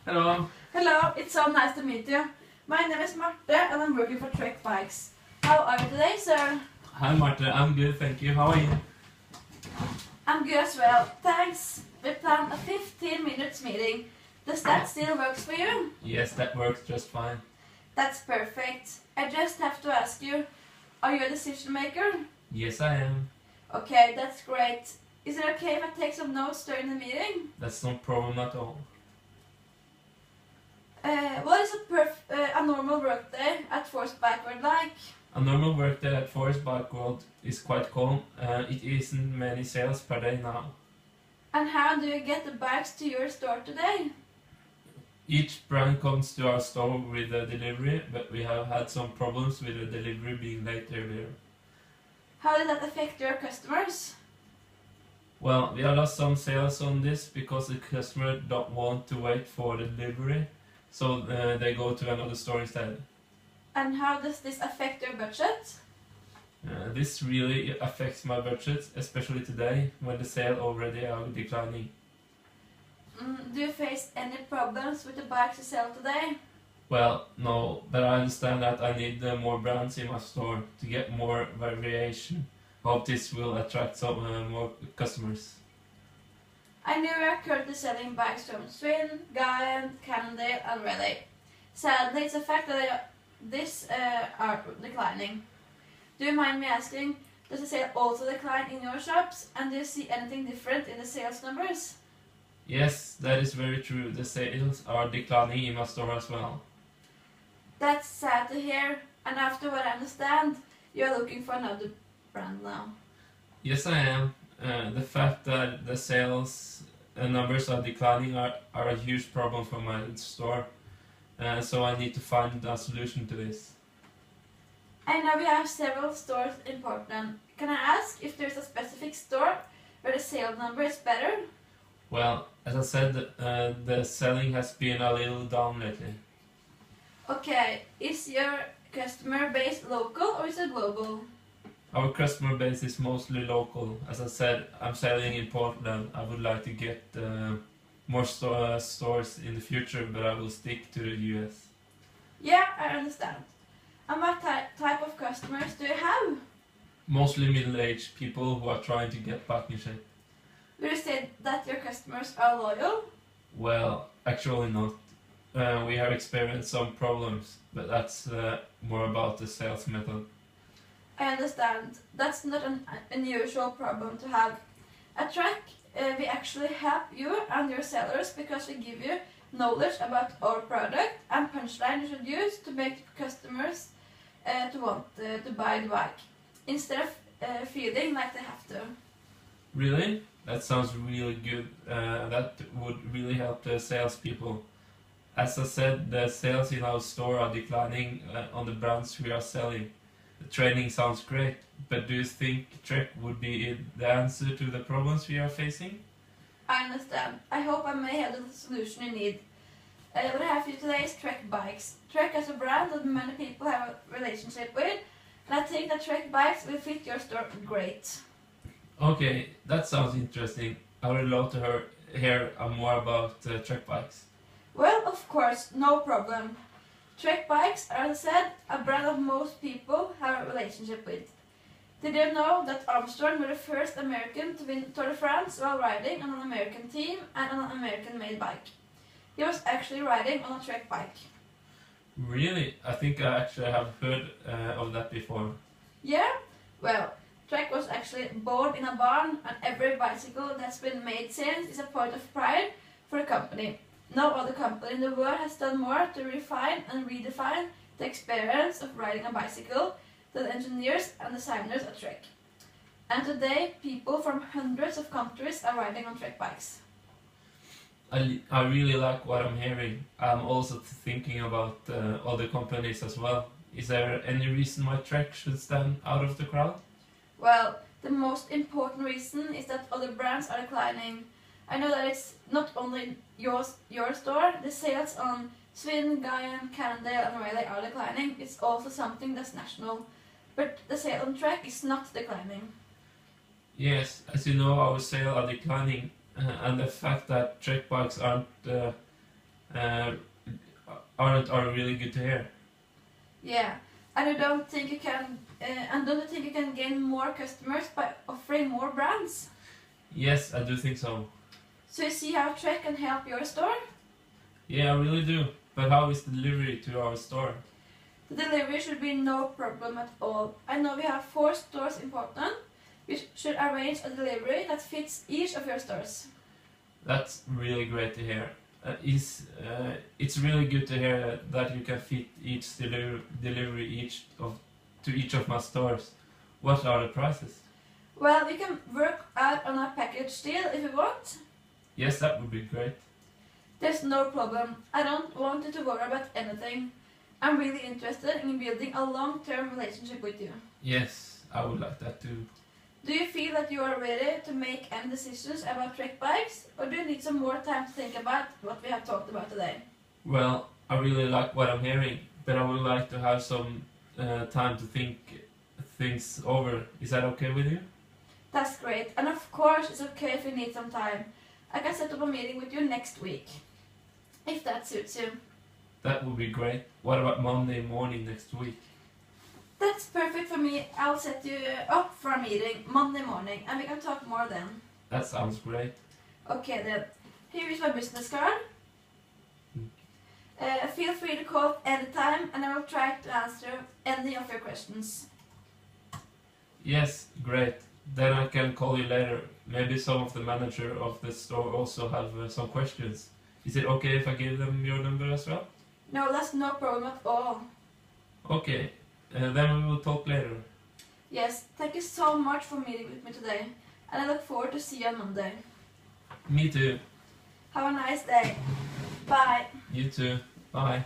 Hello. Hello, it's so nice to meet you. My name is Marte and I'm working for Trek Bikes. How are you today, sir? Hi Marte, I'm good, thank you. How are you? I'm good as well, thanks. We planned a 15 minutes meeting. Does that still work for you? Yes, that works just fine. That's perfect. I just have to ask you, are you a decision maker? Yes, I am. Okay, that's great. Is it okay if I take some notes during the meeting? That's no problem at all. What is a normal workday at Force Backward like? A normal workday at Forest Bike World is quite calm. It isn't many sales per day now. And how do you get the bikes to your store today? Each brand comes to our store with a delivery, but we have had some problems with the delivery being late earlier. How did that affect your customers? Well, we have lost some sales on this because the customer don't want to wait for the delivery, so they go to another store instead. And how does this affect your budget? This really affects my budget, especially today when the sales already are declining. Do you face any problems with the bikes you sell today? Well, no, but I understand that I need more brands in my store to get more variation. Hope this will attract some more customers. I know you are currently selling bikes from Swin, Giant, Cannondale and Raleigh. Sadly, it's a fact that these are declining. Do you mind me asking, does the sale also decline in your shops, and do you see anything different in the sales numbers? Yes, that is very true. The sales are declining in my store as well. That's sad to hear, and after what I understand, you are looking for another brand now. Yes, I am. The fact that the sales numbers are declining are a huge problem for my store. So I need to find a solution to this. I know we have several stores in Portland. Can I ask if there's a specific store where the sales number is better? Well, as I said, the selling has been a little down lately. Okay, is your customer base local or is it global? Our customer base is mostly local. As I said, I'm selling in Portland. I would like to get more stores in the future, but I will stick to the US. Yeah, I understand. And what type of customers do you have? Mostly middle-aged people who are trying to get back in shape. Would you say that your customers are loyal? Well, actually not. We have experienced some problems, but that's more about the sales method. I understand. That's not an unusual problem to have. At Trek, we actually help you and your sellers because we give you knowledge about our product and punchline you should use to make customers to want to buy the bike, instead of feeling like they have to. Really? That sounds really good. That would really help the salespeople. As I said, the sales in our store are declining on the brands we are selling. The training sounds great, but do you think Trek would be the answer to the problems we are facing? I understand. I hope I may have the solution you need. What I have for you today is Trek Bikes. Trek is a brand that many people have a relationship with, and I think that Trek Bikes will fit your store great. Okay, that sounds interesting. I would love to hear more about Trek Bikes. Well, of course, no problem. Trek Bikes are, as I said, a brand that most people have a relationship with. Did you know that Armstrong was the first American to win Tour de France while riding on an American team and on an American-made bike? He was actually riding on a Trek bike. Really? I think I actually have heard of that before. Yeah? Well, Trek was actually born in a barn, and every bicycle that's been made since is a point of pride for the company. No other company in the world has done more to refine and redefine the experience of riding a bicycle than the engineers and designers at Trek. And today, people from hundreds of countries are riding on Trek bikes. I really like what I'm hearing. I'm also thinking about other companies as well. Is there any reason why Trek should stand out of the crowd? Well, the most important reason is that other brands are declining. I know that it's not only your store. The sales on Swin, Giant, Cannondale and Raleigh are declining. It's also something that's national. But the sale on Trek is not declining. Yes, as you know, our sales are declining, and the fact that Trek bikes aren't uh, are really good to hear. Yeah, and you don't think you can, and don't you think you can gain more customers by offering more brands? Yes, I do think so. So you see how Trek can help your store? Yeah, I really do. But how is the delivery to our store? The delivery should be no problem at all. I know we have 4 stores in Portland. We should arrange a delivery that fits each of your stores. That's really great to hear. It's really good to hear that you can fit each delivery to each of my stores. What are the prices? Well, we can work out on a package deal if you want. Yes, that would be great. There's no problem. I don't want you to worry about anything. I'm really interested in building a long-term relationship with you. Yes, I would like that too. Do you feel that you are ready to make any decisions about Trek bikes, or do you need some more time to think about what we have talked about today? Well, I really like what I'm hearing, but I would like to have some time to think things over. Is that okay with you? That's great, and of course it's okay if you need some time. I can set up a meeting with you next week, if that suits you. That would be great. What about Monday morning next week? That's perfect for me. I'll set you up for a meeting Monday morning, and we can talk more then. That sounds great. Okay then, here is my business card. Feel free to call anytime, and I will try to answer any of your questions. Yes, great. Then I can call you later. Maybe some of the manager of the store also have some questions. Is it okay if I give them your number as well? No, that's no problem at all. Okay, then we will talk later. Yes, thank you so much for meeting with me today, and I look forward to see you on Monday. Me too. Have a nice day. Bye. You too. Bye.